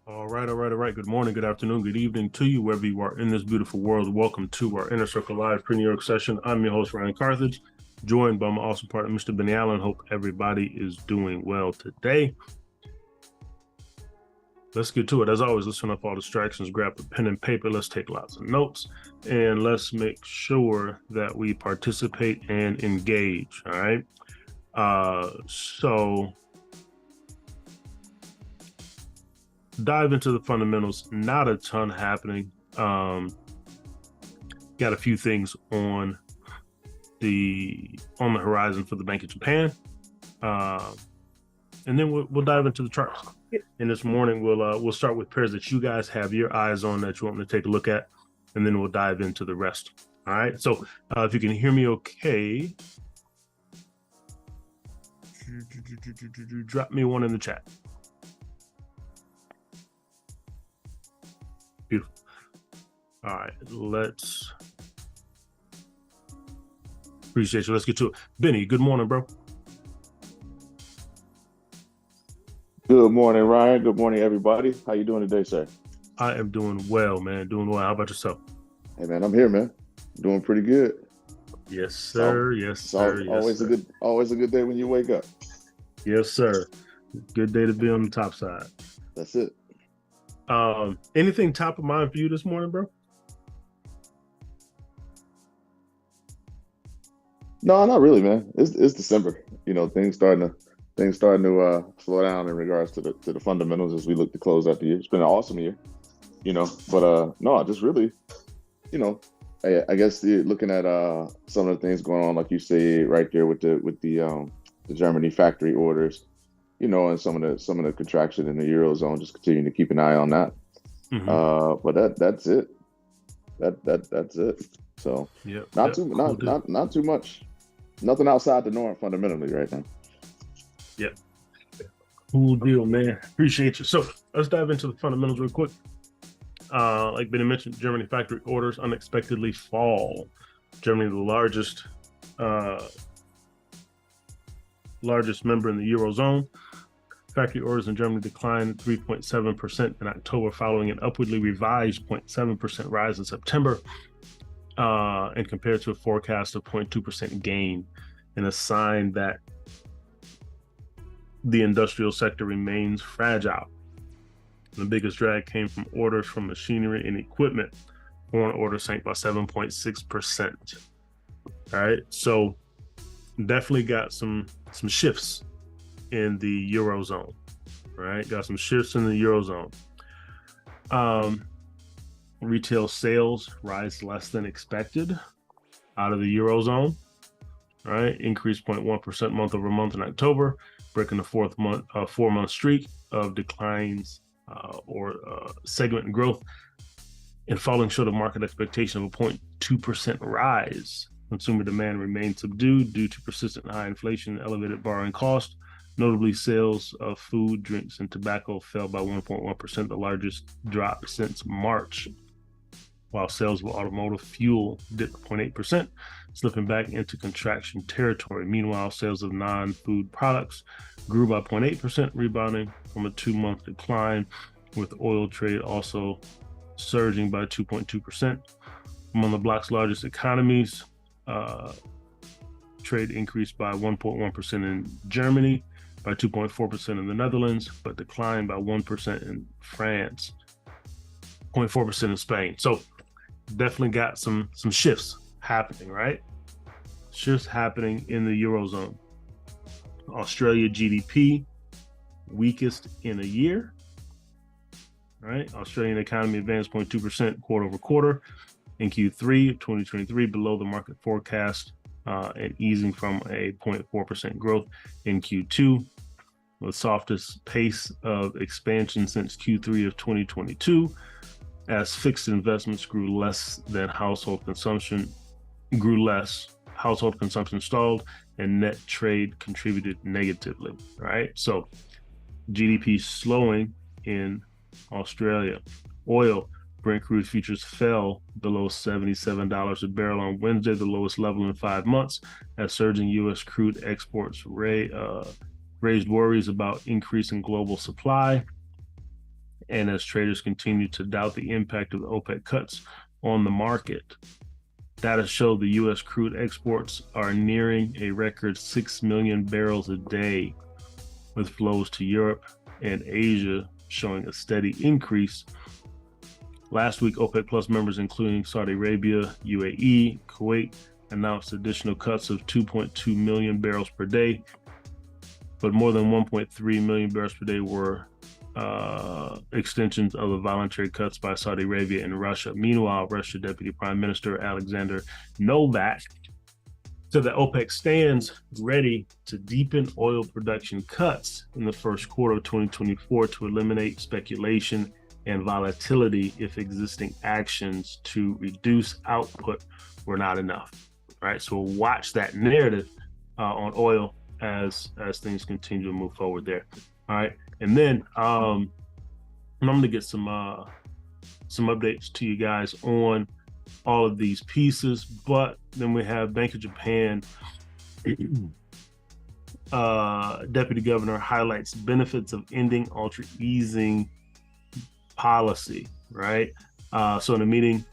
All right. Good morning, good afternoon, good evening to you, wherever you are in this beautiful world. Welcome to our Inner Circle Live pre-New York session. I'm your host, Ryan Carthage, joined by my awesome partner, Mr. Benny Allen. Hope everybody is doing well today. Let's get to it. As always, let's turn off all distractions, grab a pen and paper, let's take lots of notes, and let's make sure that we participate and engage, all right? So dive into the fundamentals. Not a ton happening. Got a few things on the horizon for the Bank of Japan, and then we'll dive into the charts. And this morning we'll start with pairs that you guys have your eyes on that you want me to take a look at, and then we'll dive into the rest. All right. So if you can hear me, okay, drop me one in the chat. Beautiful. All right, appreciate you. Let's get to it. Benny, good morning, bro. Good morning, Ryan. Good morning, everybody. How you doing today, sir? I am doing well, man. Doing well. How about yourself? Hey, man, I'm here, man. Doing pretty good. Yes, So sir. Yes, it's sir. Yes, always a sir. good day when you wake up. Yes, sir. Good day to be on the top side. That's it. Anything top of mind for you this morning, bro? No, not really, man. It's December. Things starting to slow down in regards to the fundamentals as we look to close out the year. It's been an awesome year, but no, just really, you know, I guess looking at some of the things going on, like you say right there with the Germany factory orders, and some of the contraction in the Eurozone, just continuing to keep an eye on that. Mm-hmm. But that's it. That's it. So Yep. not Yep. too Cool not deal. not too much. Nothing outside the norm fundamentally right now. Yep. Cool deal, man. Appreciate you. So let's dive into the fundamentals real quick. Like Benny mentioned, Germany factory orders unexpectedly fall. Germany, the largest member in the Eurozone. Factory orders in Germany declined 3.7% in October, following an upwardly revised 0.7% rise in September, and compared to a forecast of 0.2% gain, and a sign that the industrial sector remains fragile. The biggest drag came from orders from machinery and equipment. Foreign orders sank by 7.6%. All right, so definitely got some shifts in the Eurozone. Right, got some shifts in the Eurozone. Retail sales rise less than expected out of the Eurozone. Right, increased 0.1% month over month in October, breaking the 4-month streak of declines or segment growth, and falling short of market expectation of a 0.2% rise. Consumer demand remained subdued due to persistent high inflation and elevated borrowing costs. Notably, sales of food, drinks, and tobacco fell by 1.1%, the largest drop since March, while sales of automotive fuel dipped 0.8%, slipping back into contraction territory. Meanwhile, sales of non-food products grew by 0.8%, rebounding from a 2-month decline, with oil trade also surging by 2.2%. Among the bloc's largest economies, trade increased by 1.1% in Germany, by 2.4% in the Netherlands, but declined by 1% in France, 0.4% in Spain. So definitely got some shifts happening, right? Shifts happening in the Eurozone. Australia GDP, weakest in a year, right? Australian economy advanced 0.2% quarter over quarter in Q3 of 2023, below the market forecast, and easing from a 0.4% growth in Q2, the softest pace of expansion since Q3 of 2022, as fixed investments grew less, household consumption stalled, and net trade contributed negatively, right? So GDP slowing in Australia. Oil, Brent crude futures fell below $77 a barrel on Wednesday, the lowest level in 5 months, as surging U.S. crude exports raised worries about increasing global supply. And as traders continue to doubt the impact of the OPEC cuts on the market, data show the U.S. crude exports are nearing a record 6 million barrels a day, with flows to Europe and Asia showing a steady increase. Last week, OPEC Plus members, including Saudi Arabia, UAE, Kuwait, announced additional cuts of 2.2 million barrels per day, but more than 1.3 million barrels per day were extensions of the voluntary cuts by Saudi Arabia and Russia. Meanwhile, Russia Deputy Prime Minister Alexander Novak said that OPEC stands ready to deepen oil production cuts in the first quarter of 2024 to eliminate speculation and volatility if existing actions to reduce output were not enough. All right, so we'll watch that narrative on oil as things continue to move forward there. All right, and then I'm going to get some updates to you guys on all of these pieces, but then we have Bank of Japan deputy governor highlights benefits of ending ultra easing policy, right? So in a meeting,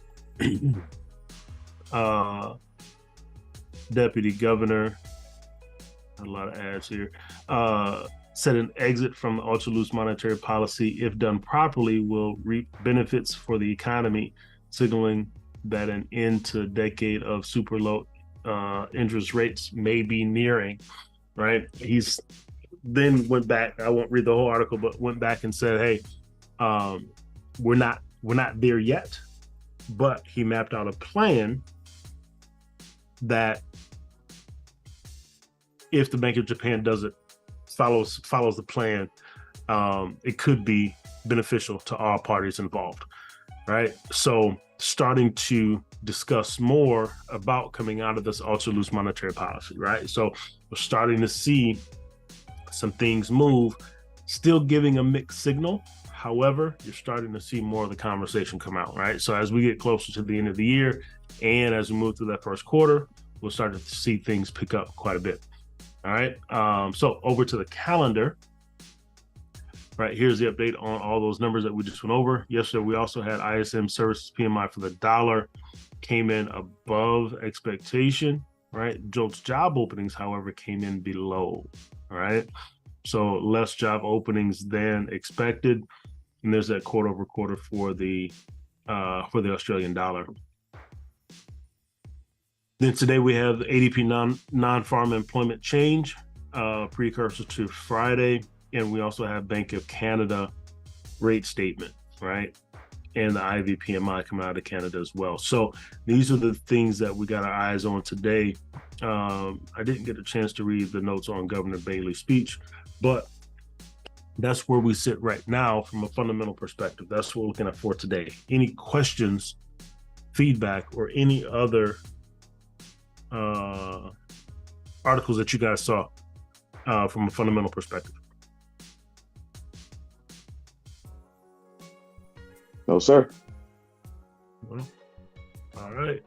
deputy governor, a lot of ads here, said an exit from the ultra loose monetary policy, if done properly, will reap benefits for the economy, signaling that an end to a decade of super low interest rates may be nearing, right? He's then went back, I won't read the whole article, but went back and said, hey, we're not there yet, but he mapped out a plan that if the Bank of Japan does it, follows the plan, it could be beneficial to all parties involved, right? So starting to discuss more about coming out of this ultra loose monetary policy, right? So we're starting to see some things move, still giving a mixed signal. However, you're starting to see more of the conversation come out, right? So as we get closer to the end of the year and as we move through that first quarter, we'll start to see things pick up quite a bit. All right. So over to the calendar. Right, here's the update on all those numbers that we just went over. Yesterday, we also had ISM services PMI for the dollar came in above expectation, right? JOLTS job openings, however, came in below, all right? So less job openings than expected. And there's that quarter over quarter for the Australian dollar. Then today we have the ADP non-farm employment change, precursor to Friday. And we also have Bank of Canada rate statement, right? And the IV PMI coming out of Canada as well. So these are the things that we got our eyes on today. I didn't get a chance to read the notes on Governor Bailey's speech, but that's where we sit right now from a fundamental perspective. That's what we're looking at for today. Any questions, feedback, or any other articles that you guys saw from a fundamental perspective? No, sir. Well, all right.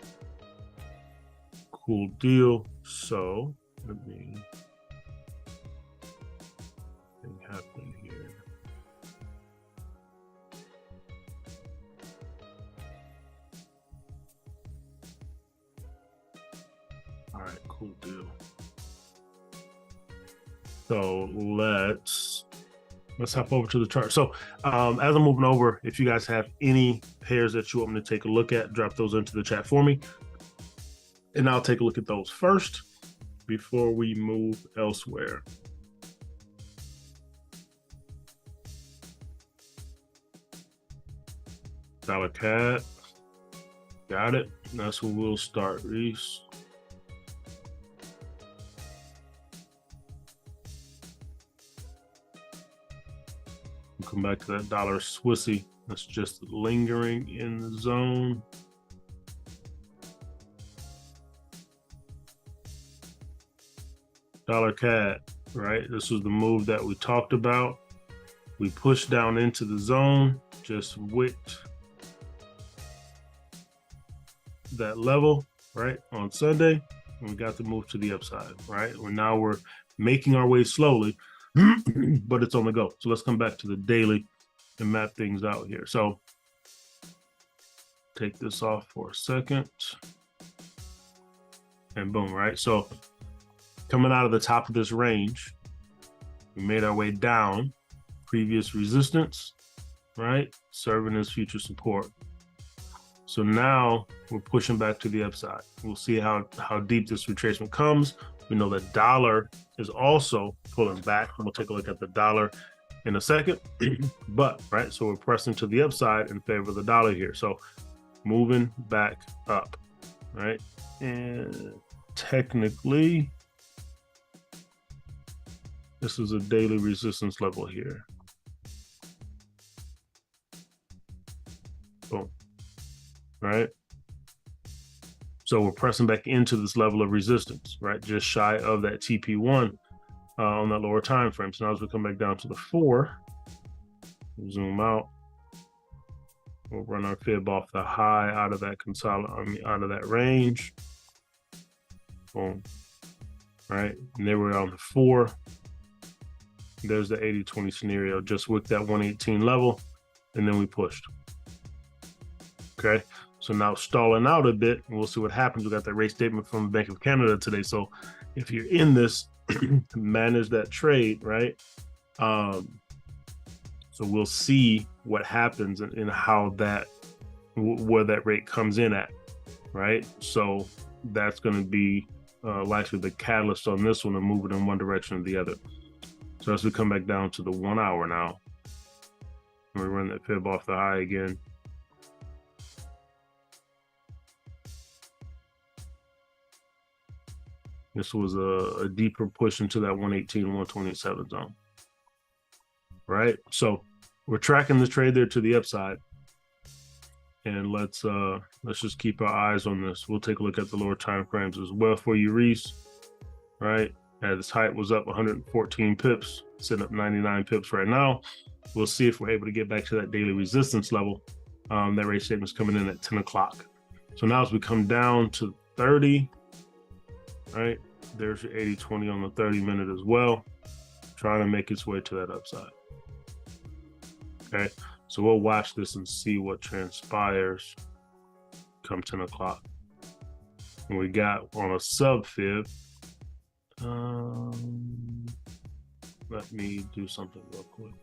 Cool deal. So let me thing happen here. All right, cool deal. So let's hop over to the chart. So as I'm moving over, if you guys have any pairs that you want me to take a look at, drop those into the chat for me. And I'll take a look at those first before we move elsewhere. Dollar CAD. Got it. That's where we'll start, Reese. Come back to that dollar Swissy. That's just lingering in the zone. Dollar CAD, right? This was the move that we talked about. We pushed down into the zone, just wicked that level, right, on Sunday, and we got to move to the upside, right? Now we're making our way slowly, but it's on the go. So let's come back to the daily and map things out here. So take this off for a second, and boom, right? So coming out of the top of this range, we made our way down, previous resistance, right? Serving as future support. So now we're pushing back to the upside. We'll see how deep this retracement comes. We know that dollar is also pulling back, and we'll take a look at the dollar in a second. But, right, so we're pressing to the upside in favor of the dollar here. So moving back up, right? And technically, this is a daily resistance level here. Boom. Right? So we're pressing back into this level of resistance, right? Just shy of that TP1 on that lower time frame. So now as we come back down to the 4, zoom out, we'll run our fib off the high out of that out of that range. Boom. Right? And there we're on the 4. There's the 80-20 scenario, just with that 118 level, and then we pushed. Okay. So now stalling out a bit, and we'll see what happens. We got that rate statement from the Bank of Canada today. So if you're in this, manage that trade, right? So we'll see what happens and how that, where that rate comes in at, right? So that's going to be likely the catalyst on this one to move it in one direction or the other. So as we come back down to the 1 hour now, we run that fib off the high again. This was a deeper push into that 118, 127 zone, right? So we're tracking the trade there to the upside, and let's just keep our eyes on this. We'll take a look at the lower time frames as well for you, Reese, right? At its height was up 114 pips, sitting up 99 pips right now. We'll see if we're able to get back to that daily resistance level. That rate statement is coming in at 10 o'clock. So now as we come down to 30, right, there's your 80-20 on the 30-minute as well, trying to make its way to that upside. Okay, so we'll watch this and see what transpires come 10 o'clock. And we got on a sub fib, let me do something real quick.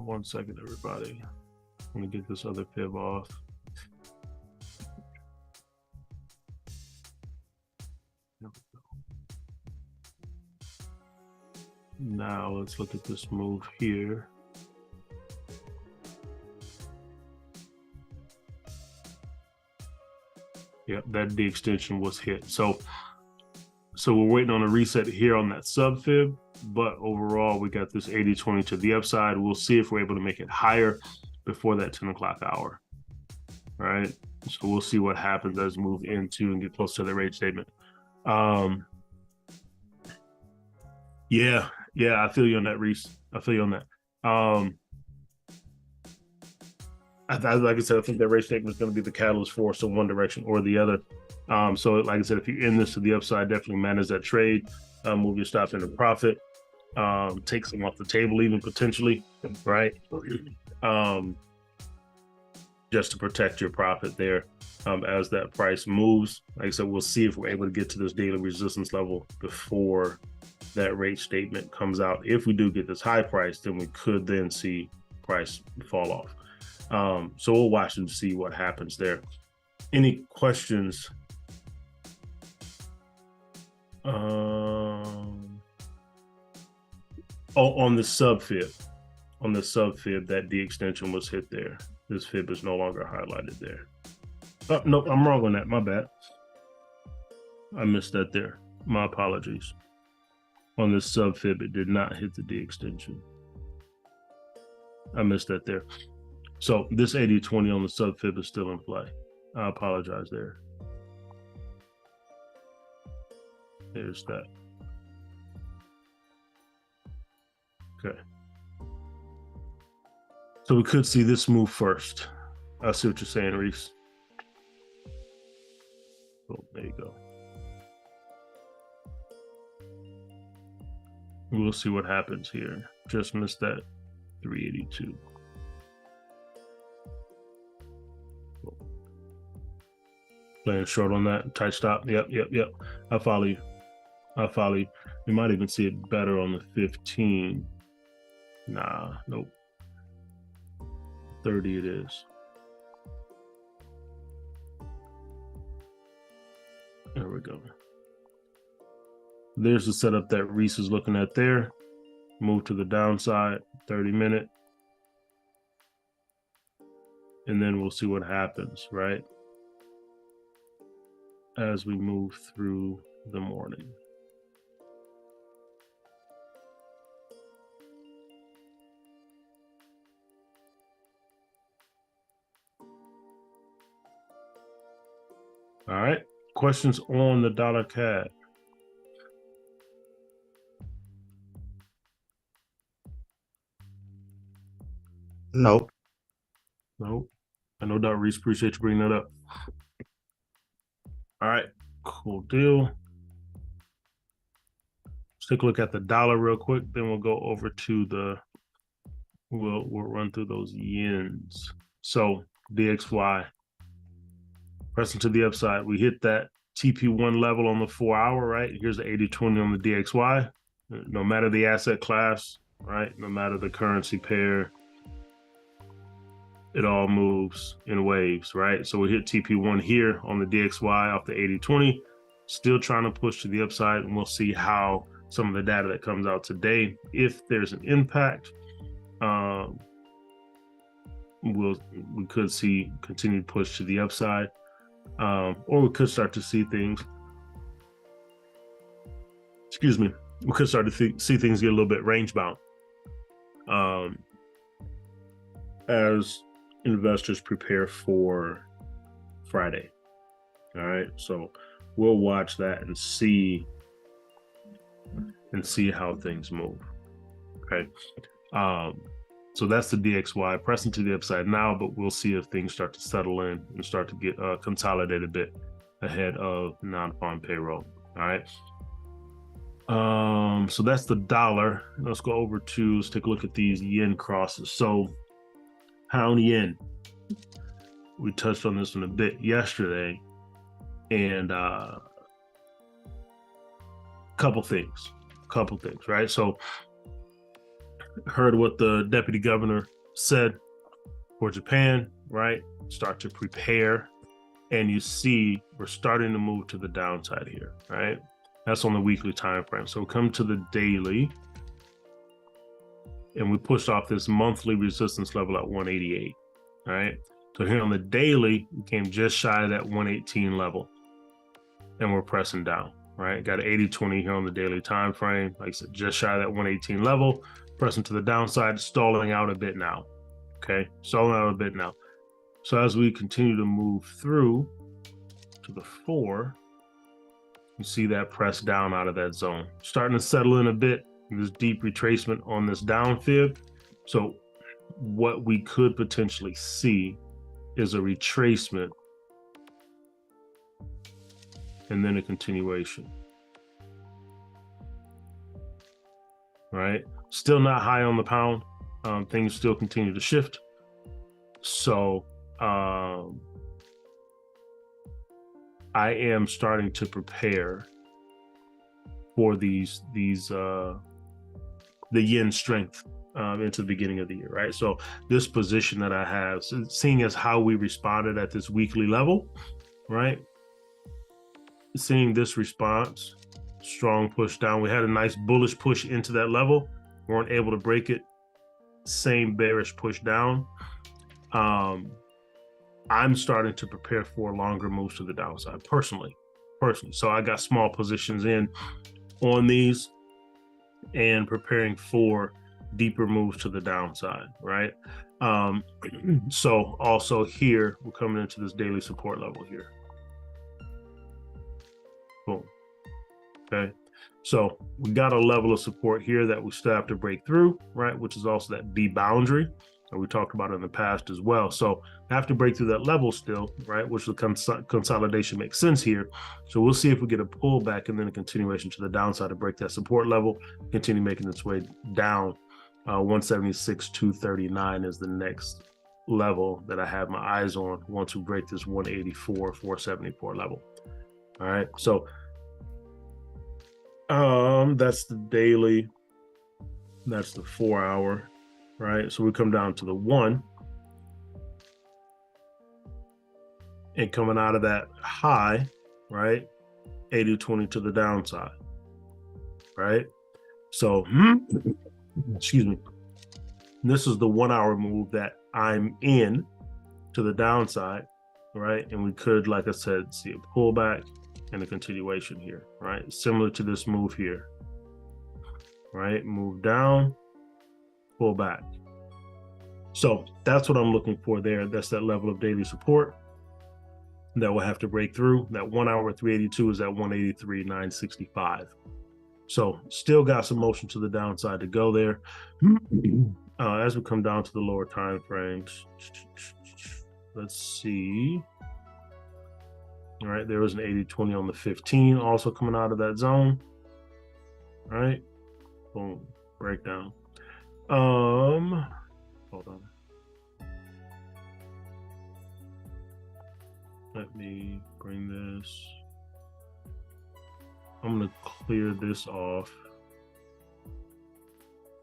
One second, everybody. I'm gonna get this other fib off. There we go. Now let's look at this move here. Yep, that D extension was hit. So we're waiting on a reset here on that sub fib, but overall we got this 80-20 to the upside. We'll see if we're able to make it higher before that 10 o'clock hour. All right, so we'll see what happens as we move into and get close to the rate statement. Yeah, I feel you on that, Reese. I feel you on that. Like I said, I think that rate statement is going to be the catalyst for us in one direction or the other. So like I said, if you're in this to the upside, definitely manage that trade, move your stops into profit, take some off the table even potentially, right? Just to protect your profit there as that price moves. Like I said, we'll see if we're able to get to this daily resistance level before that rate statement comes out. If we do get this high price, then we could then see price fall off. So we'll watch and see what happens there. Any questions? On the sub fib, that D extension was hit there. This fib is no longer highlighted there. Oh, no, I'm wrong on that. My bad. I missed that there. My apologies. On this sub fib, it did not hit the D extension. I missed that there. So this 80-20 on the sub fib is still in play. I apologize there. There's that. Okay. So we could see this move first. I see what you're saying, Reese. Oh, there you go. We'll see what happens here. Just missed that 382. Playing short on that. Tight stop. Yep. I follow you. You might even see it better on the 15. Nah, nope. 30 it is. There we go. There's the setup that Reese is looking at there. Move to the downside, 30-minute. And then we'll see what happens, right? As we move through the morning. All right. Questions on the dollar CAD? Nope. Nope. I know Dr. Reese, appreciate you bringing that up. All right, cool deal. Let's take a look at the dollar real quick. Then we'll go over to the, we'll run through those yens. So DXY, pressing to the upside. We hit that TP1 level on the 4-hour, right? Here's the 80-20 on the DXY. No matter the asset class, right? No matter the currency pair, it all moves in waves, right? So we hit TP1 here on the DXY off the 80-20, still trying to push to the upside, and we'll see how some of the data that comes out today, if there's an impact, we could see continued push to the upside, or we could start to see things, we could start to see things get a little bit range bound as investors prepare for Friday. All right, so we'll watch that and see how things move. Okay, so that's the DXY pressing to the upside now, but we'll see if things start to settle in and start to get consolidated a bit ahead of non-farm payroll. All right, so that's the dollar. Let's go over to, let's take a look at these yen crosses. So pound yen, we touched on this one a bit yesterday, and couple things, right? So heard what the deputy governor said for Japan, right? Start to prepare, and you see we're starting to move to the downside here, right? That's on the weekly time frame. So we come to the daily, and we pushed off this monthly resistance level at 188, right? So here on the daily, we came just shy of that 118 level, and we're pressing down, right? Got an 80-20 here on the daily time frame. Like I said, just shy of that 118 level, pressing to the downside, stalling out a bit now, okay? Stalling out a bit now. So as we continue to move through to the 4, you see that press down out of that zone. Starting to settle in a bit, this deep retracement on this down fib. So what we could potentially see is a retracement and then a continuation. Right? Still not high on the pound. Things still continue to shift. So I am starting to prepare for the yen strength into the beginning of the year, right? So this position that I have, seeing as how we responded at this weekly level, right? Seeing this response, strong push down. We had a nice bullish push into that level. Weren't able to break it. Same bearish push down. I'm starting to prepare for longer moves to the downside personally. So I got small positions in on these and preparing for deeper moves to the downside, right? So also here, we're coming into this daily support level here. Boom. Okay. So we got a level of support here that we still have to break through, right? Which is also that B boundary. And we talked about it in the past as well. So have to break through that level still, right? Which the consolidation makes sense here. So we'll see if we get a pullback and then a continuation to the downside to break that support level, continue making its way down. 176,239 is the next level that I have my eyes on once we break this 184,474 level. All right. So that's the daily. That's the 4 hour. Right, so we come down to the 1, and coming out of that high, right, 80-20 to the downside, right? So, excuse me, this is the 1 hour move that I'm in to the downside, right? And we could, like I said, see a pullback and a continuation here, right? Similar to this move here, right? Move down, pull back. So that's what I'm looking for there. That's that level of daily support that we'll have to break through. That 1 hour 382 is at 183,965. So still got some motion to the downside to go there. As we come down to the lower time frames, let's see. All right, there was an 80-20 on the 15 also coming out of that zone. All right, boom, breakdown. Hold on. Let me bring this. I'm going to clear this off.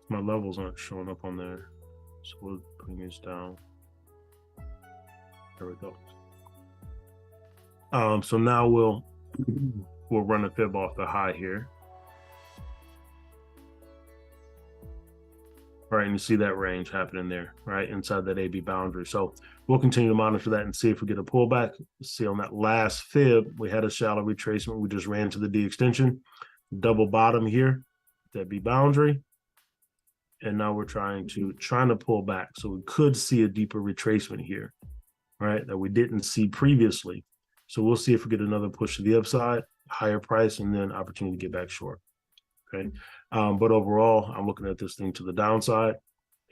My levels aren't showing up on there. So we'll bring this down. There we go. So now we'll run a fib off the high here. All right, and you see that range happening there, right, inside that AB boundary. So we'll continue to monitor that and see if we get a pullback. See on that last fib, we had a shallow retracement. We just ran to the D extension, double bottom here, that B boundary. And now we're trying to pull back. So we could see a deeper retracement here, right, that we didn't see previously. So we'll see if we get another push to the upside, higher price, and then opportunity to get back short. Okay. But overall, I'm looking at this thing to the downside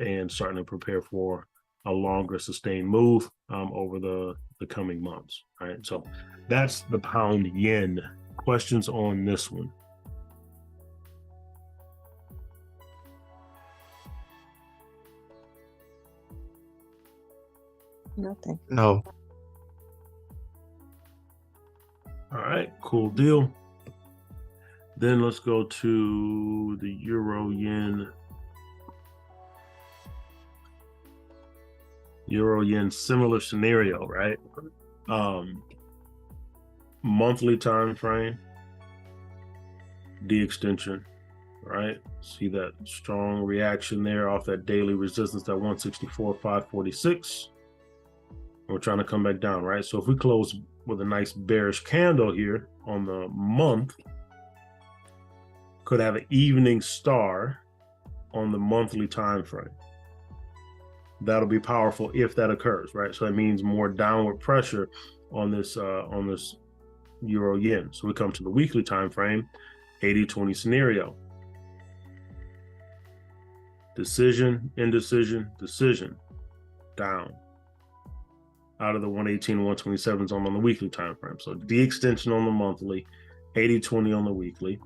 and starting to prepare for a longer sustained move over the coming months. Right. So that's the pound yen. Questions on this one? Nothing. No. All right, cool deal. Then let's go to the euro yen. Euro yen, similar scenario, right? Monthly time frame, D extension, right? See that strong reaction there off that daily resistance at 164,546. We're trying to come back down, right? So if we close with a nice bearish candle here on the month, could have an evening star on the monthly time frame. That'll be powerful if that occurs, right? So that means more downward pressure on this euro yen. So we come to the weekly time frame, 80-20 scenario. Decision, indecision, decision, down. Out of the 118 and 127 zone on the weekly time frame. So D extension on the monthly, 80-20 on the weekly,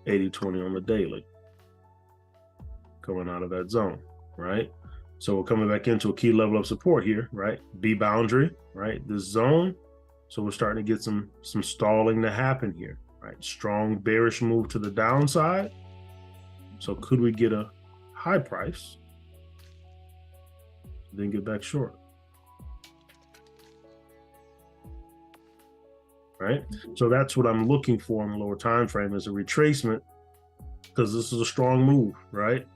80-20 on the daily, coming out of that zone, right? So we're coming back into a key level of support here, right? B boundary, right? This zone. So we're starting to get some stalling to happen here, right? Strong bearish move to the downside. So could we get a high price, then get back short? Right? So that's what I'm looking for in the lower time frame, is a retracement, because this is a strong move, right?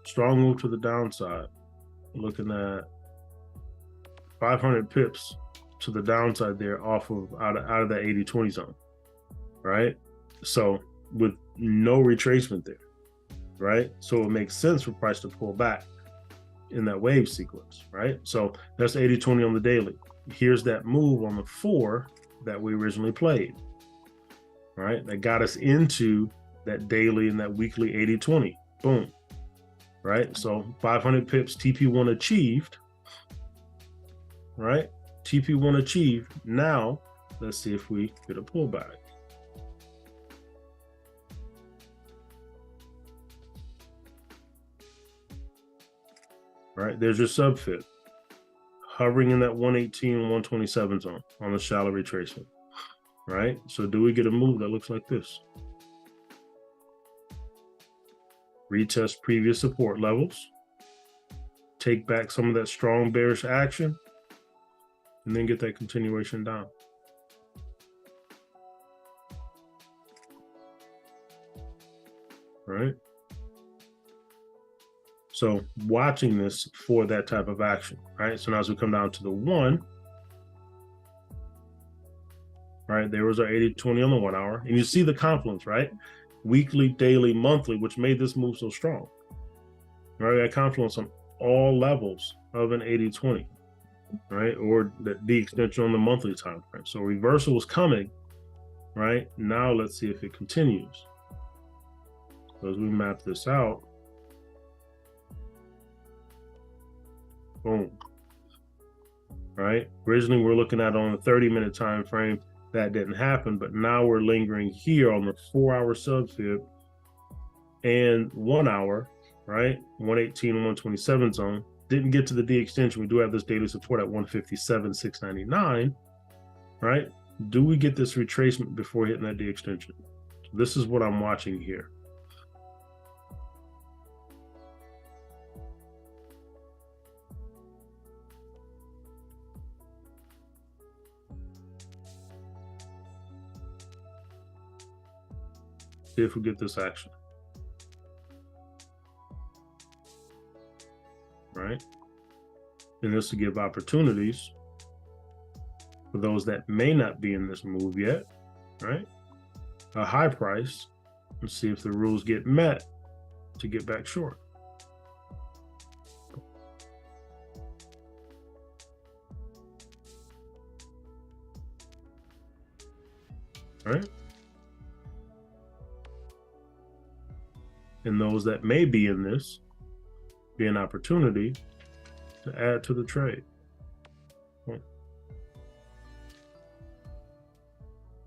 Strong move to the downside. Looking at 500 pips to the downside there off of out of that 80-20 zone, right? So with no retracement there, right? So it makes sense for price to pull back in that wave sequence, right? So that's 80-20 on the daily. Here's that move on the 4 that we originally played, right? That got us into that daily and that weekly 80-20. Boom. right? So 500 pips, TP1 achieved, right? TP1 achieved. Now, let's see if we get a pullback. Right, there's your subfit, hovering in that 118, 127 zone on the shallow retracement, right? So do we get a move that looks like this? Retest previous support levels, take back some of that strong bearish action, and then get that continuation down. Right? So watching this for that type of action, right? So now as we come down to the 1, right, there was our 80-20 on the 1 hour. And you see the confluence, right? Weekly, daily, monthly, which made this move so strong. Right, that confluence on all levels of an 80-20, right? Or the extension on the monthly time frame. So reversal was coming, right? Now let's see if it continues. So as we map this out, boom. Right? Originally, we're looking at on a 30-minute time frame. That didn't happen, but now we're lingering here on the 4-hour subfib and 1 hour, right? 118 and 127 zone. Didn't get to the D extension. We do have this daily support at 157.699, right? Do we get this retracement before hitting that D extension? This is what I'm watching here. See if we get this action. Right? And this will give opportunities for those that may not be in this move yet, right? A high price, and see if the rules get met to get back short. All right? And those that may be in this, be an opportunity to add to the trade.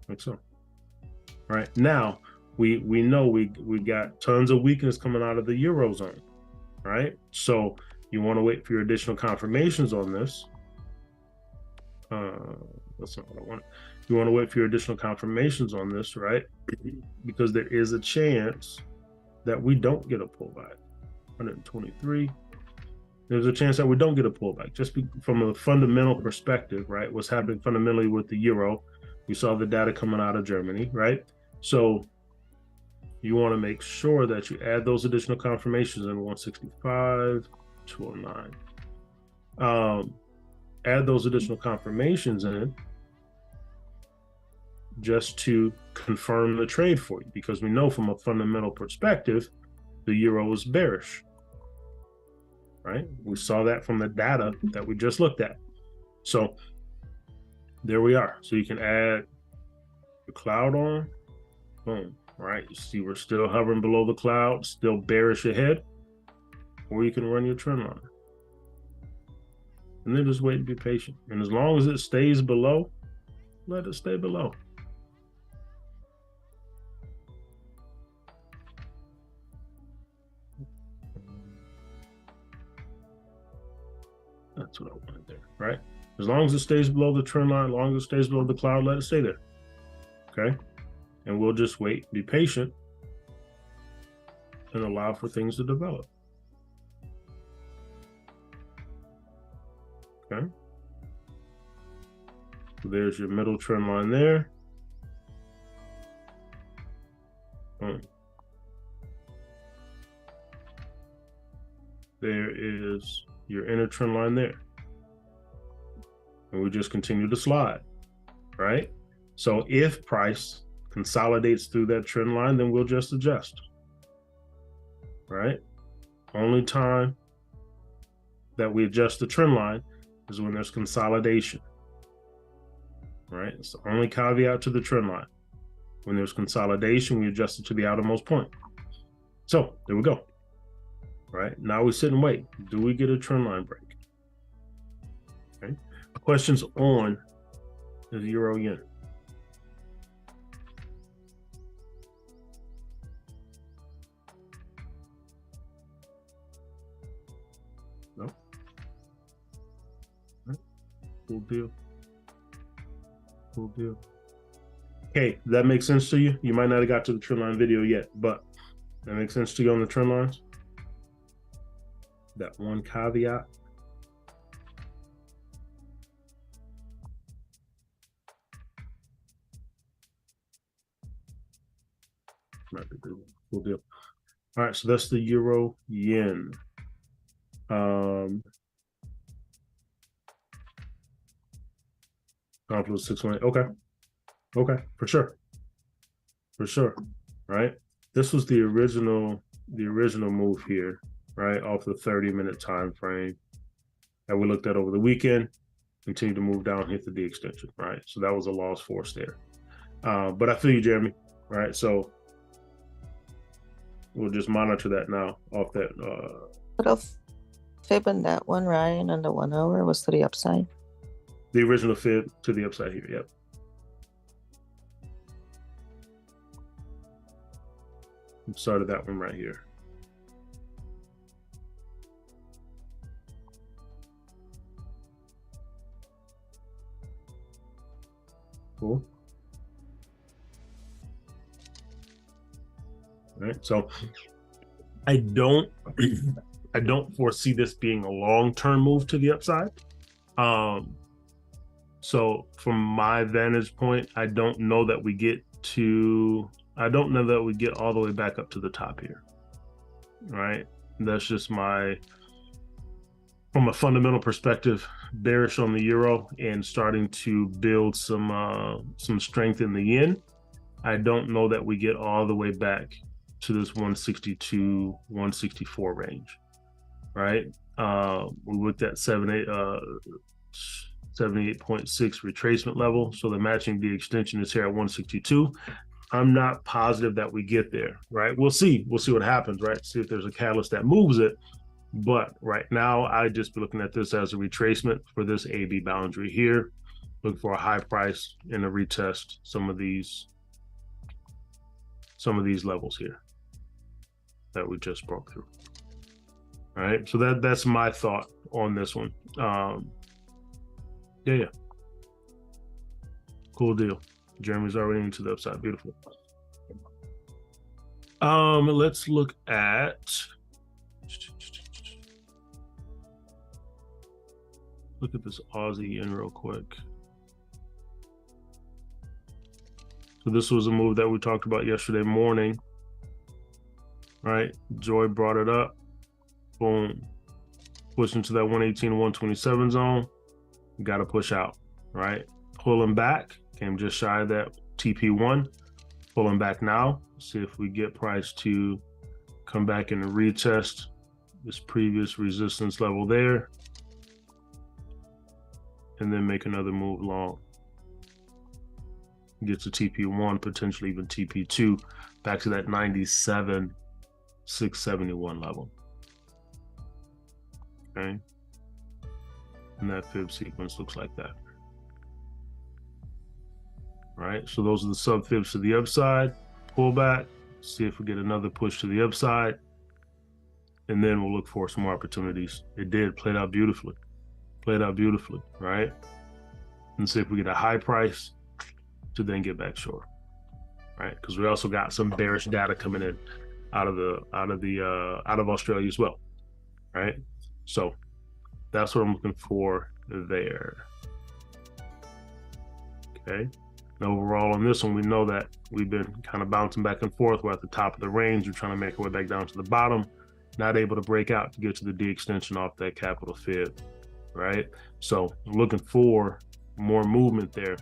Like so. All right, now we know we got tons of weakness coming out of the Eurozone, right? So you want to wait for your additional confirmations on this. That's not what I want. You want to wait for your additional confirmations on this, right? Because there is a chance that we don't get a pullback. 123. There's a chance that we don't get a pullback, just from a fundamental perspective, right? What's happening fundamentally with the euro. We saw the data coming out of Germany, right? So you want to make sure that you add those additional confirmations in 165, 209. Add those additional confirmations in just to confirm the trade for you, because we know from a fundamental perspective, the euro is bearish, right? We saw that from the data that we just looked at. So there we are. So you can add the cloud on, boom, right? You see we're still hovering below the cloud, still bearish ahead, or you can run your trend line. And then just wait and be patient. And as long as it stays below, let it stay below. That's what I wanted there, right? As long as it stays below the trend line, as long as it stays below the cloud, let it stay there, okay? And we'll just wait, be patient, and allow for things to develop, okay? So there's your middle trend line there. There is your inner trend line there. And we just continue to slide, right? So if price consolidates through that trend line, then we'll just adjust, right? Only time that we adjust the trend line is when there's consolidation, right? It's the only caveat to the trend line. When there's consolidation, we adjust it to the outermost point. So there we go. right? Now we sit and wait. Do we get a trend line break? Okay. Questions on the euro yen. No. Right. Cool deal. Cool deal. Okay, that makes sense to you? You might not have got to the trend line video yet, but that makes sense to you on the trend lines? That one caveat. Cool deal. All right, so that's the euro yen. Confluence 618. Okay, for sure. Right. This was the original move here, right? Off the 30-minute time frame that we looked at over the weekend. Continue to move down, hit the D extension, right? So that was a lost force there. But I feel you, Jeremy, right? So we'll just monitor that now off that. Put a fib in that one, Ryan, on the 1 hour was to the upside. The original fib to the upside here, yep. Started that one right here. Cool. All right, so I don't foresee this being a long-term move to the upside. So from my vantage point, I don't know that we get all the way back up to the top here. Right? That's just from a fundamental perspective, bearish on the euro and starting to build some strength in the yen. I don't know that we get all the way back to this 162, 164 range. Right? We looked at 78.6 retracement level. So the matching D extension is here at 162. I'm not positive that we get there, right? We'll see what happens, right? See if there's a catalyst that moves it. But right now, I just be looking at this as a retracement for this AB boundary here. Look for a high price and a retest some of these levels here that we just broke through. All right, so that's my thought on this one. Yeah. Cool deal. Jeremy's already into the upside. Beautiful. Let's look at this Aussie yen real quick. So this was a move that we talked about yesterday morning. Right? Joy brought it up. Boom. Push into that 118, 127 zone. Got to push out, right? Pulling back, came just shy of that TP1. Pulling back now. See if we get price to come back and retest this previous resistance level there. And then make another move long. Get to TP1, potentially even TP2, back to that 97, 671 level. Okay. And that fib sequence looks like that. Right, so those are the sub fibs to the upside. Pull back, see if we get another push to the upside, and then we'll look for some more opportunities. It did, played out beautifully, right? And see if we get a high price to then get back short, right? Because we also got some bearish data coming in out of Australia as well, right? So that's what I'm looking for there. Okay. And overall on this one, we know that we've been kind of bouncing back and forth. We're at the top of the range. We're trying to make our way back down to the bottom. Not able to break out to get to the D extension off that capital fib, right? So I'm looking for more movement there,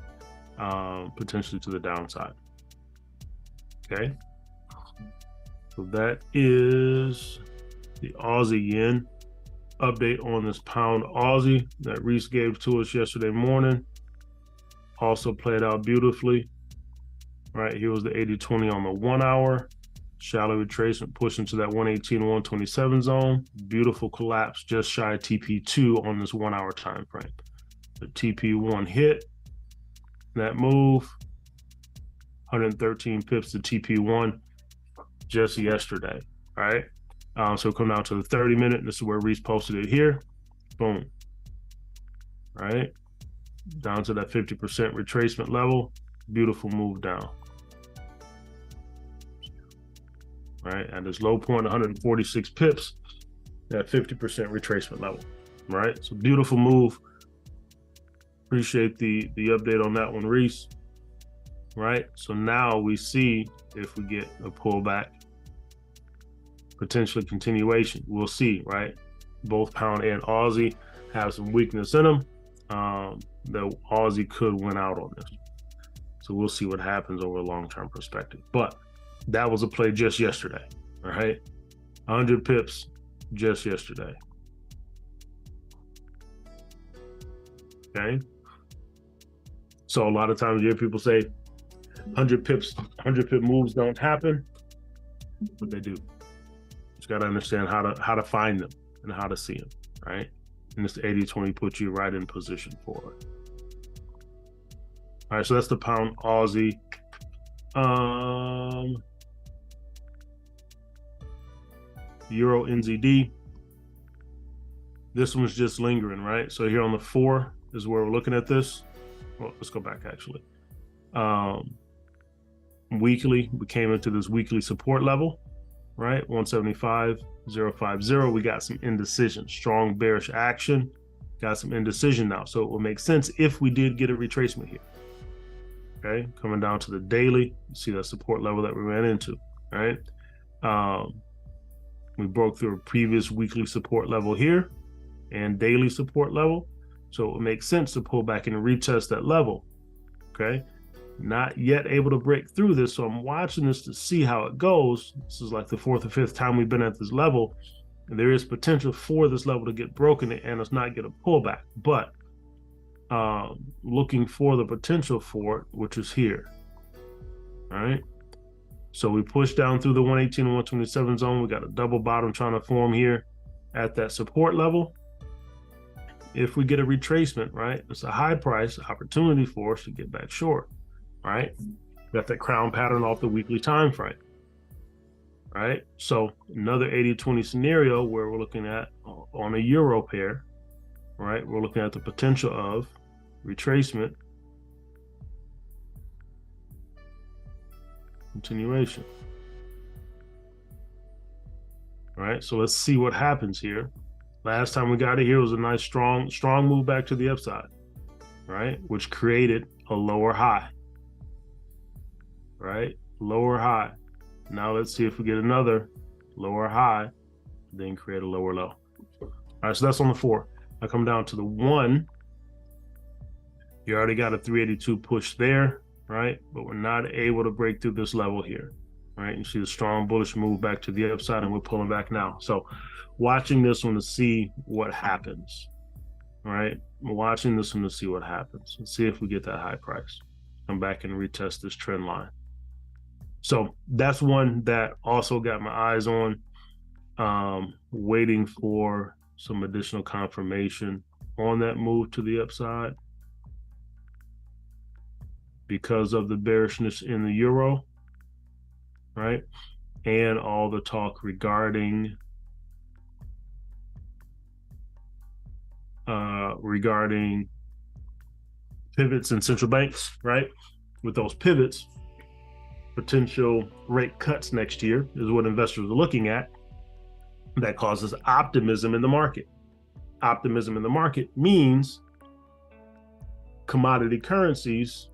potentially to the downside. Okay. So that is the Aussie yen update on this pound Aussie that Reese gave to us yesterday morning. Also played out beautifully. Right, here was the 80-20 on the 1 hour. Shallow retracement push into that 118, 127 zone. Beautiful collapse just shy of TP2 on this 1 hour time frame. The TP1 hit that move, 113 pips to TP1 just yesterday, right? So come down to the 30-minute. This is where Reese posted it here. Boom. Right? Down to that 50% retracement level. Beautiful move down. Right? At this low point, 146 pips, that 50% retracement level. Right? So beautiful move. Appreciate the update on that one, Reese. Right? So now we see if we get a pullback, potentially continuation. We'll see, right? Both pound and Aussie have some weakness in them. The Aussie could win out on this. So we'll see what happens over a long-term perspective. But that was a play just yesterday, all right? 100 pips just yesterday. Okay? So a lot of times you hear people say 100 pip moves don't happen, but they do. Just got to understand how to find them and how to see them, right? And this 80-20 puts you right in position for it. All right, so that's the pound Aussie. Euro NZD. This one's just lingering, right? So here on the 4 is where we're looking at this. Well, let's go back actually. Weekly, we came into this weekly support level, right? 175.050. We got some indecision, strong bearish action, got some indecision now. So it will make sense if we did get a retracement here. Okay, coming down to the daily, you see that support level that we ran into, right? We broke through a previous weekly support level here and daily support level. So it would make sense to pull back and retest that level, okay? Not yet able to break through this, so I'm watching this to see how it goes. This is like the 4th or 5th time we've been at this level, and there is potential for this level to get broken and us not get a pullback, but looking for the potential for it, which is here. All right, so we push down through the 118 and 127 zone. We got a double bottom trying to form here at that support level. If we get a retracement, right, it's a high price opportunity for us to get back short. Right, got that crown pattern off the weekly time frame. Right, so another 80-20 scenario where we're looking at on a euro pair. Right, we're looking at the potential of retracement, continuation. All right, so let's see what happens here. Last time we got it here was a nice strong move back to the upside, right, which created a lower high. Right, lower high. Now let's see if we get another lower high, then create a lower low. All right, so that's on the 4. I come down to the 1. You already got a 382 push there, right? But we're not able to break through this level here, right? You see the strong bullish move back to the upside, and we're pulling back now. So watching this one to see what happens, right? Watching this one to see what happens and see if we get that high price. Come back and retest this trend line. So that's one that also got my eyes on, waiting for some additional confirmation on that move to the upside because of the bearishness in the euro, right? And all the talk regarding pivots in central banks, right? With those pivots, potential rate cuts next year is what investors are looking at. That causes optimism in the market. Optimism in the market means commodity currencies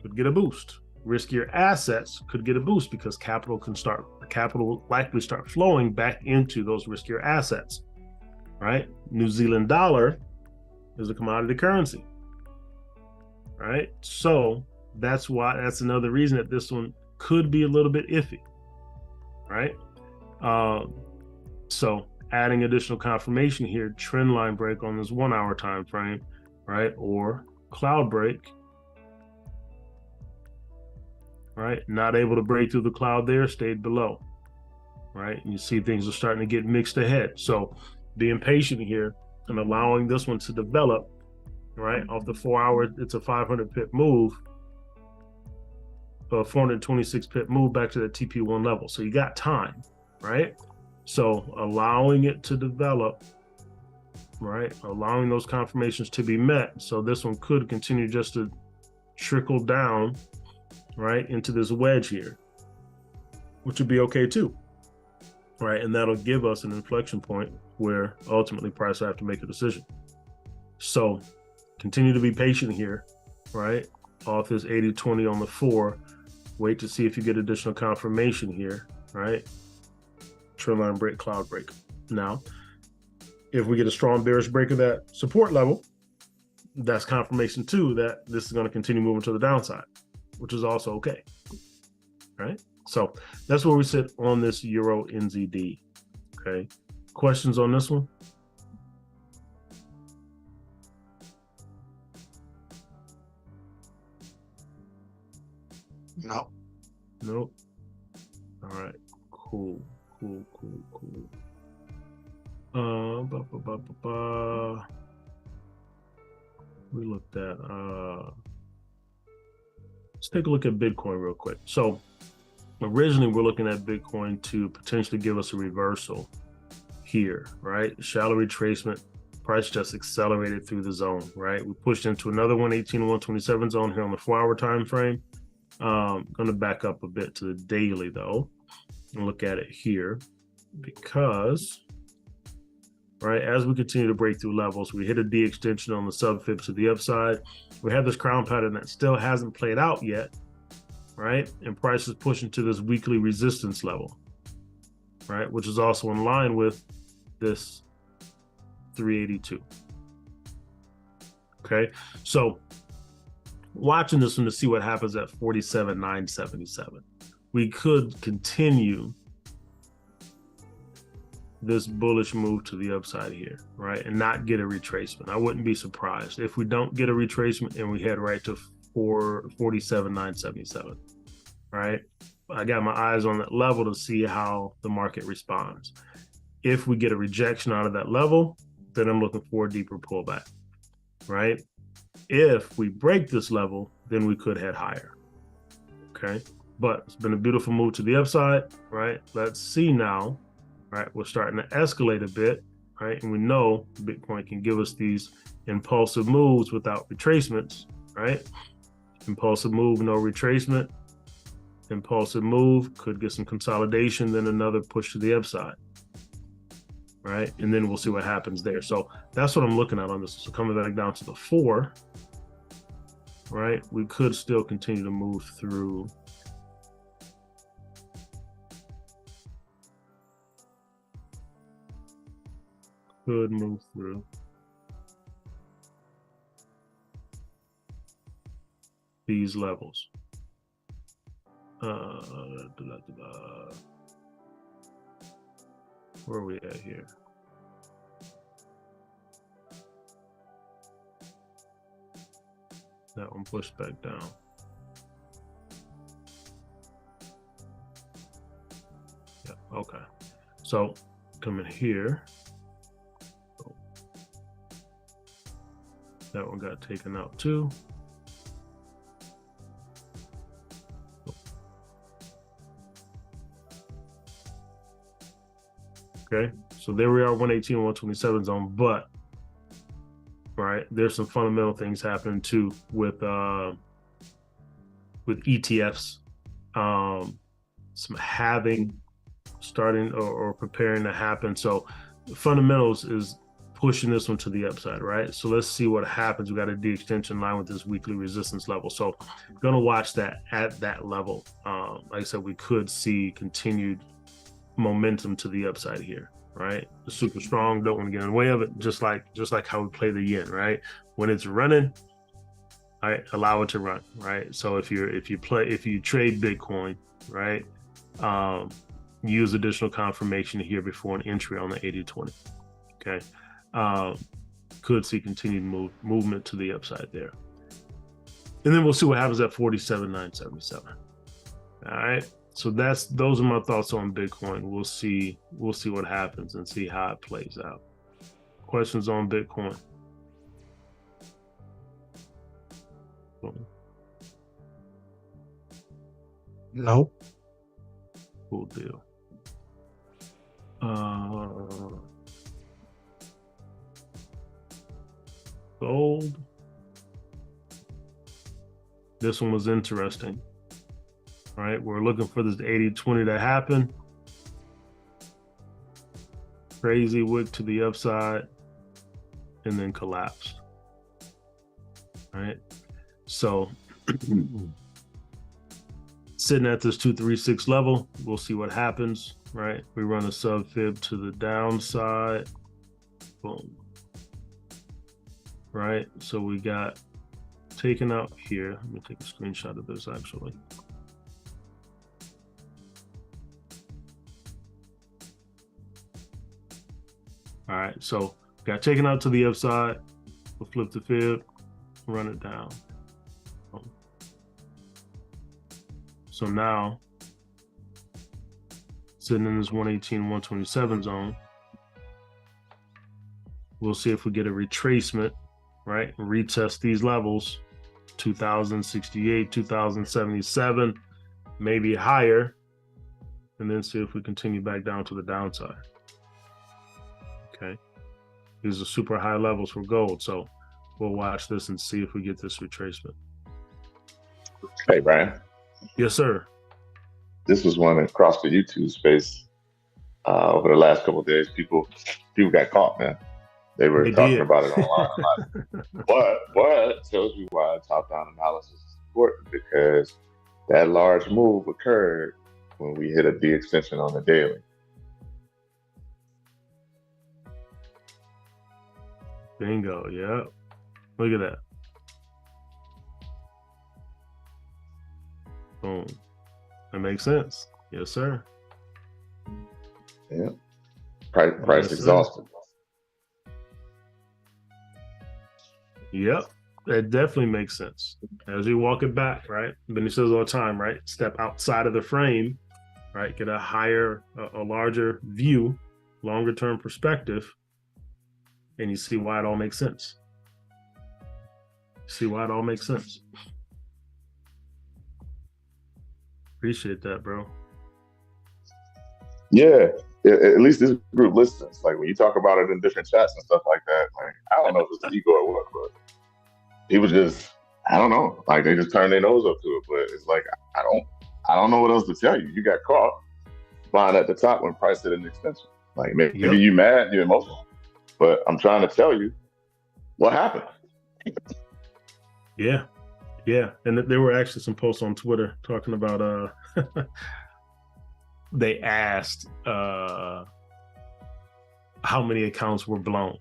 could get a boost. Riskier assets could get a boost because capital will likely start flowing back into those riskier assets, right? New Zealand dollar is a commodity currency, right? So that's another reason that this one could be a little bit iffy, right? So adding additional confirmation here, trend line break on this 1 hour time frame, right? Or cloud break, right? Not able to break through the cloud there, stayed below. right? And you see things are starting to get mixed ahead. So being patient here and allowing this one to develop, right? Off the 4 hour, it's a 500 pip move, a 426 pip move back to the TP1 level. So you got time, right? So allowing it to develop, right? Allowing those confirmations to be met. So this one could continue just to trickle down, right, into this wedge here, which would be okay too, right? And that'll give us an inflection point where ultimately price will have to make a decision. So continue to be patient here, right? Off this 80-20 on the 4. Wait to see if you get additional confirmation here, right? Trendline break, cloud break. Now, if we get a strong bearish break of that support level, that's confirmation too that this is going to continue moving to the downside, which is also okay, right? So that's where we sit on this Euro NZD. Okay, questions on this one? No. Nope. All right, cool. We looked at let's take a look at Bitcoin real quick. So originally we're looking at Bitcoin to potentially give us a reversal here, right? Shallow retracement, price just accelerated through the zone, right? We pushed into another 118 127 zone here on the 4 hour time frame. Going to back up a bit to the daily though and look at it here, because right, as we continue to break through levels, we hit a D extension on the sub fib to the upside. We have this crown pattern that still hasn't played out yet, right? And price is pushing to this weekly resistance level, right? Which is also in line with this 382. Okay, so watching this one to see what happens at 47,977. We could continue this bullish move to the upside here, right? And not get a retracement. I wouldn't be surprised if we don't get a retracement and we head right to 47,977, right? I got my eyes on that level to see how the market responds. If we get a rejection out of that level, then I'm looking for a deeper pullback, right? If we break this level, then we could head higher, okay? But it's been a beautiful move to the upside, right? Let's see now, right? We're starting to escalate a bit, right? And we know Bitcoin can give us these impulsive moves without retracements, right? Impulsive move, no retracement. Impulsive move, could get some consolidation, then another push to the upside, right? And then we'll see what happens there. So that's what I'm looking at on this. So coming back down to the 4, right? We could still continue to move through these levels. Where are we at here? That one pushed back down. Yeah, okay. So coming here. That one got taken out too. Okay, so there we are, 118, 127 zone, but right, there's some fundamental things happening too with ETFs, some halving starting or preparing to happen. So fundamentals is pushing this one to the upside, right? So let's see what happens. We got a D extension line with this weekly resistance level. So going to watch that at that level. Like I said, we could see continued momentum to the upside here, right? It's super strong, don't want to get in the way of it, just like how we play the yen, right? When it's running, all right, allow it to run, right? So if you trade Bitcoin, right, use additional confirmation here before an entry on the 80-20. Okay, could see continued movement to the upside there, and then we'll see what happens at 47,977. All right, So those are my thoughts on Bitcoin. We'll see what happens and see how it plays out. Questions on Bitcoin? Nope. Cool deal. Gold. This one was interesting. All right, we're looking for this 80-20 to happen. Crazy wick to the upside and then collapse. All right, so sitting at this 236 level, we'll see what happens. Right, we run a sub fib to the downside. Boom. Right, so we got taken out here. Let me take a screenshot of this actually. All right, so got taken out to the upside. We'll flip the fib, run it down. So now, sitting in this 118, 127 zone, we'll see if we get a retracement, right? And retest these levels, 2068, 2077, maybe higher, and then see if we continue back down to the downside. Okay, these are super high levels for gold, so we'll watch this and see if we get this retracement. Hey, Brian. Yes, sir. This was one across the YouTube space over the last couple of days. People got caught, man. They were talking about it online a lot. But tells you why top-down analysis is important, because that large move occurred when we hit a D extension on the daily. Bingo, yeah. Look at that. Boom. That makes sense. Yes, sir. Yeah. Price exhausted. Yep. That definitely makes sense. As you walk it back, right? Benny says all the time, right? Step outside of the frame, right? Get a higher, a larger view, longer term perspective, and you see why it all makes sense. See why it all makes sense. Appreciate that, bro. Yeah, at least this group listens. Like when you talk about it in different chats and stuff like that, like I don't know if it's ego or what, but people just, I don't know, like they just turn their nose up to it. But it's like I don't know what else to tell you. You got caught buying at the top when price hit an extension. Like maybe you mad, you're emotional, but I'm trying to tell you what happened. Yeah. Yeah, and there were actually some posts on Twitter talking about they asked how many accounts were blown.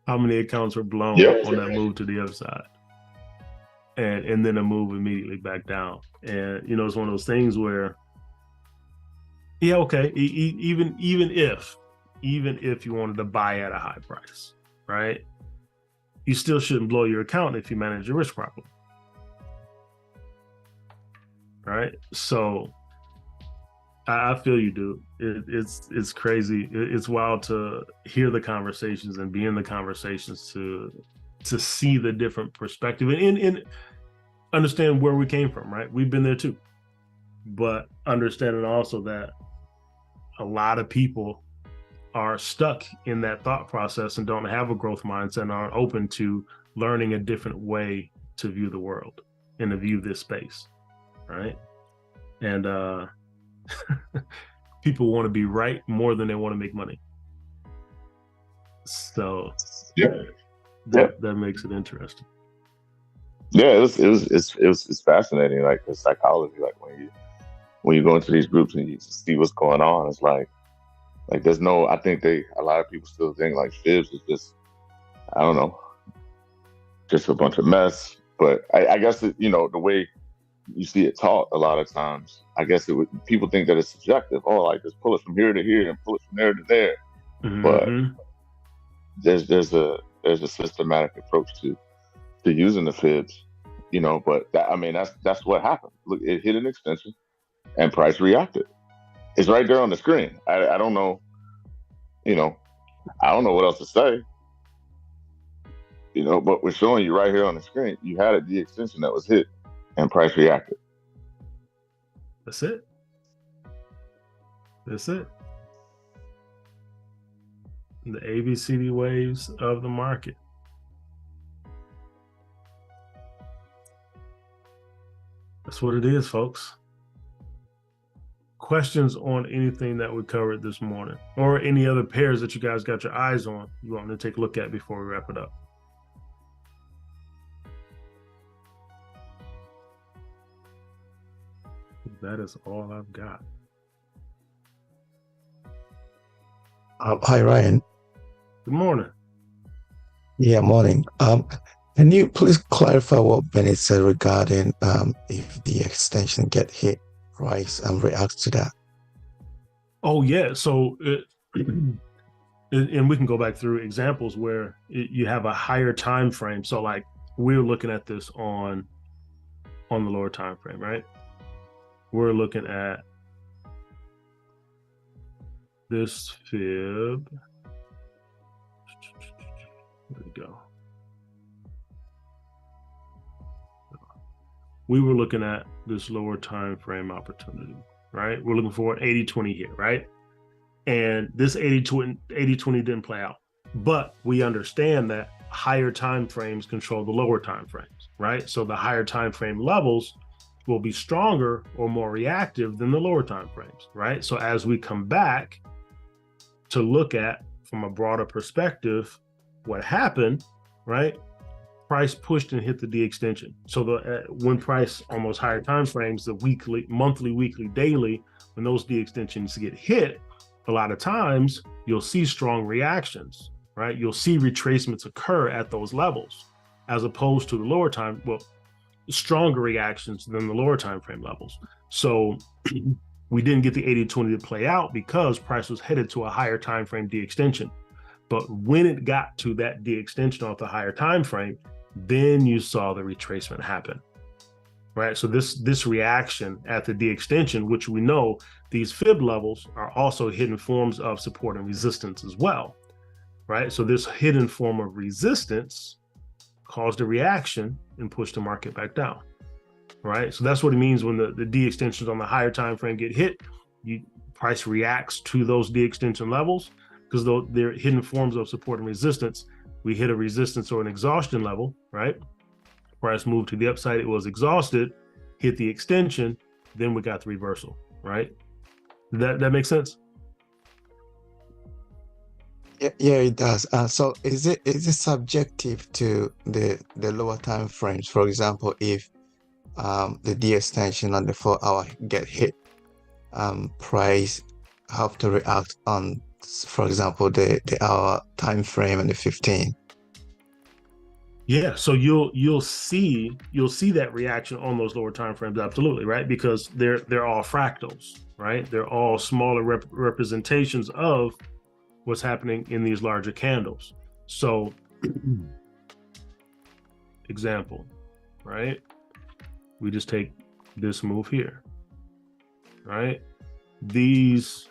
How many accounts were blown on that move to the upside, and then a move immediately back down. And you know, it's one of those things where, yeah, okay, even if you wanted to buy at a high price, right? You still shouldn't blow your account if you manage your risk properly, right? So I feel you, dude. It's crazy. It's wild to hear the conversations and be in the conversations to see the different perspective and understand where we came from, right? We've been there too, but understanding also that a lot of people are stuck in that thought process and don't have a growth mindset and aren't open to learning a different way to view the world and to view this space, right? And people want to be right more than they want to make money. So that makes it interesting. Yeah, it's fascinating, like the psychology, like when you go into these groups and you see what's going on, it's like there's no, I think a lot of people still think like fibs is just, I don't know, just a bunch of mess. But I guess the way you see it taught a lot of times, I guess people think that it's subjective. Oh, like just pull it from here to here and pull it from there to there. Mm-hmm. But there's a systematic approach to using the fibs. you know, but that, I mean, that's what happened. Look, it hit an extension and price reacted. It's right there on the screen. I don't know, you know, I don't know what else to say, you know, but we're showing you right here on the screen. You had the extension that was hit and price reacted. That's it. That's it. The ABCD waves of the market. That's what it is, folks. Questions on anything that we covered this morning, or any other pairs that you guys got your eyes on you want me to take a look at before we wrap it up? That is all I've got. Hi, Ryan. Good morning. Yeah, morning. Can you please clarify what Bennett said regarding if the extension get hit, price and react to that? Oh yeah, so and we can go back through examples where you have a higher time frame. So like we're looking at this on the lower time frame, right? We're looking at this fib. There we go. We were looking at this lower time frame opportunity, right? We're looking for an 80-20 here, right? And this 80-20 didn't play out. But we understand that higher time frames control the lower time frames, right? So the higher time frame levels will be stronger or more reactive than the lower time frames, right? So as we come back to look at from a broader perspective what happened, right? Price pushed and hit the D extension. So the when price almost higher time frames, the weekly, monthly, weekly, daily, when those D extensions get hit, a lot of times you'll see strong reactions, right? You'll see retracements occur at those levels, as opposed to the lower time, well, stronger reactions than the lower time frame levels. So we didn't get the 80-20 to play out because price was headed to a higher time frame D extension. But when it got to that D extension off the higher time frame, then you saw the retracement happen, right? So this reaction at the D extension, which we know these fib levels are also hidden forms of support and resistance as well, right? So this hidden form of resistance caused a reaction and pushed the market back down, right? So that's what it means when the D extensions on the higher time frame get hit. Price reacts to those D extension levels because they're hidden forms of support and resistance. We hit a resistance or an exhaustion level, right? Price moved to the upside, it was exhausted, hit the extension, then we got the reversal, right? That makes sense? Yeah, it does. So is it subjective to the lower time frames? For example, if the D extension on the 4-hour get hit, price have to react on, for example, the hour time frame and the 15. Yeah, so you'll see that reaction on those lower time frames, absolutely, right? Because they're all fractals, right? They're all smaller representations of what's happening in these larger candles. So example, right? We just take this move here, right? These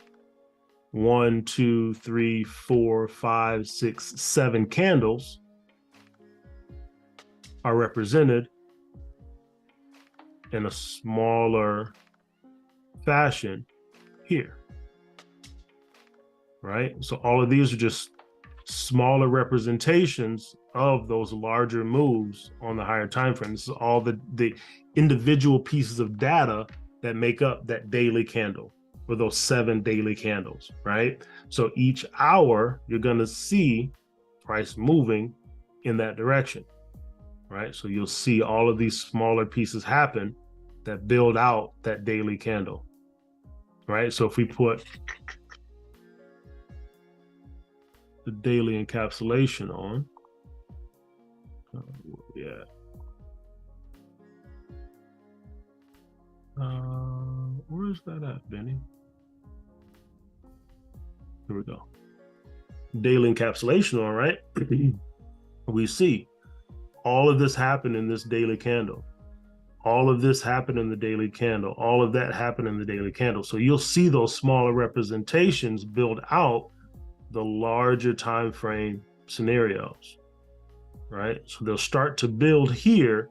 1, 2, 3, 4, 5, 6, 7 candles are represented in a smaller fashion here, right? So all of these are just smaller representations of those larger moves on the higher time frame. This is all the individual pieces of data that make up that daily candle, or those 7 daily candles, right? So each hour you're going to see price moving in that direction, right? So you'll see all of these smaller pieces happen that build out that daily candle, right? So if we put the daily encapsulation on, yeah. Where's that at, Benny? Here we go. Daily encapsulation on, right? We see all of this happened in this daily candle. All of this happened in the daily candle. All of that happened in the daily candle. So you'll see those smaller representations build out the larger time frame scenarios, right? So they'll start to build here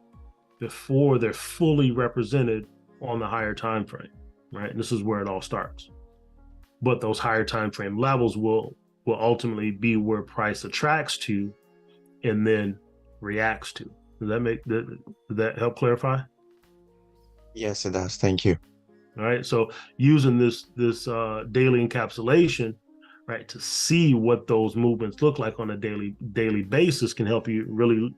before they're fully represented on the higher time frame, right? And this is where it all starts. But those higher time frame levels will ultimately be where price attracts to and then reacts to. Does that help clarify? Yes, it does. Thank you. All right. So using this daily encapsulation, right, to see what those movements look like on a daily basis can help you really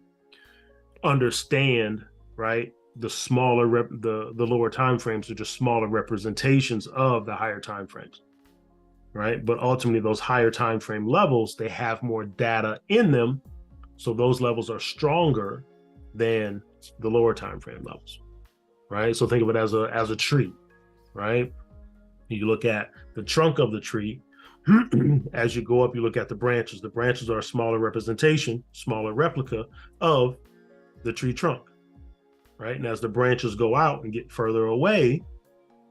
understand, right, the smaller the lower time frames are just smaller representations of the higher time frames, right? But ultimately those higher time frame levels, they have more data in them, so those levels are stronger than the lower time frame levels, right? So think of it as a tree, right? You look at the trunk of the tree. As you go up, you look at the branches. The branches are a smaller representation, smaller replica of the tree trunk, right? And as the branches go out and get further away,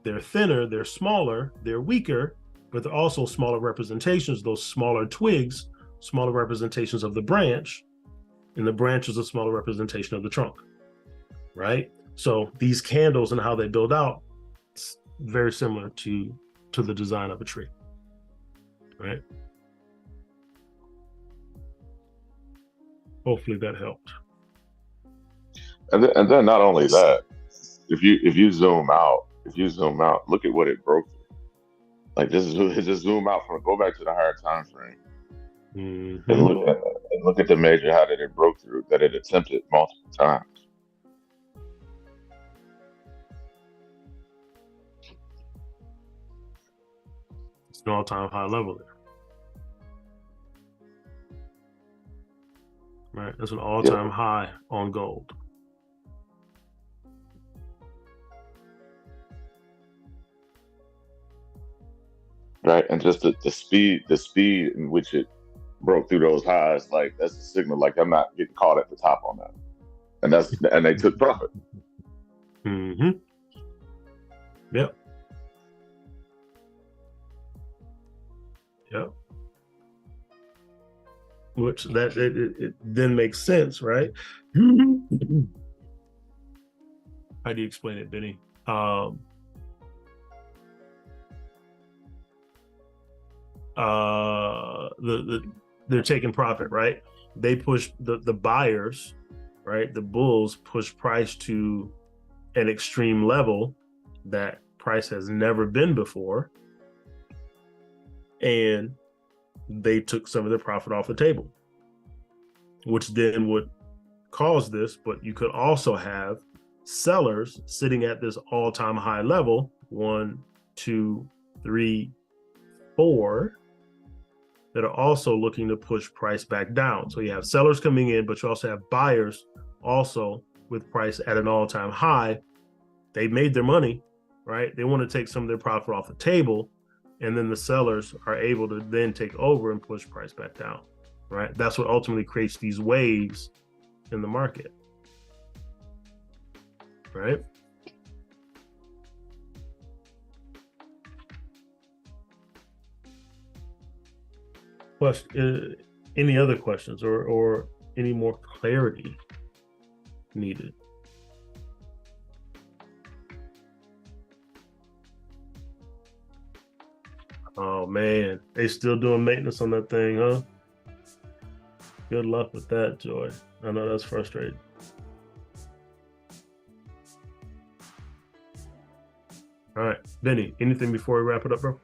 they're thinner, they're smaller, they're weaker, but they're also smaller representations, those smaller twigs, smaller representations of the branch, and the branch is a smaller representation of the trunk, right? So these candles and how they build out, it's very similar to the design of a tree, right? Hopefully that helped. And then not only that, if you zoom out, look at what it broke through. Like just zoom out go back to the higher time frame, and look at the major high that it broke through, that it attempted multiple times. It's an all-time high level there. Right, that's an all-time high on gold. Right, and just the speed in which it broke through those highs, like that's a signal, like I'm not getting caught at the top on that, and they took profit. Mm-hmm. Yep. Yep. Which it then makes sense, right? How do you explain it, Benny? They're taking profit, right? They push the buyers, right? The bulls push price to an extreme level that price has never been before, and they took some of their profit off the table, which then would cause this. But you could also have sellers sitting at this all-time high level, 1, 2, 3, 4, that are also looking to push price back down. So you have sellers coming in, but you also have buyers also with price at an all-time high. They made their money, right? They want to take some of their profit off the table, and then the sellers are able to then take over and push price back down, right? That's what ultimately creates these waves in the market, right? Any other questions or any more clarity needed? Oh man, they still doing maintenance on that thing, huh? Good luck with that, Joy. I know that's frustrating. All right, Benny, anything before we wrap it up, bro?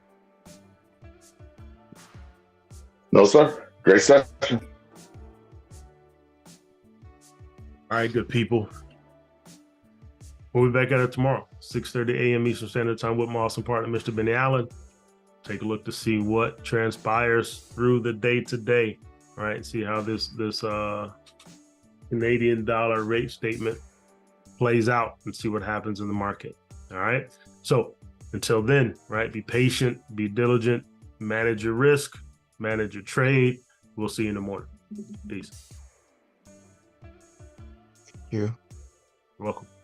No, sir. Great session. All right, good people. We'll be back at it tomorrow, 6:30 a.m. Eastern Standard Time with my awesome partner, Mr. Benny Allen. Take a look to see what transpires through the day today. All right, see how this Canadian dollar rate statement plays out and see what happens in the market. All right. So until then, right, be patient, be diligent, manage your risk, manage your trade. We'll see you in the morning. Peace. you. You're welcome.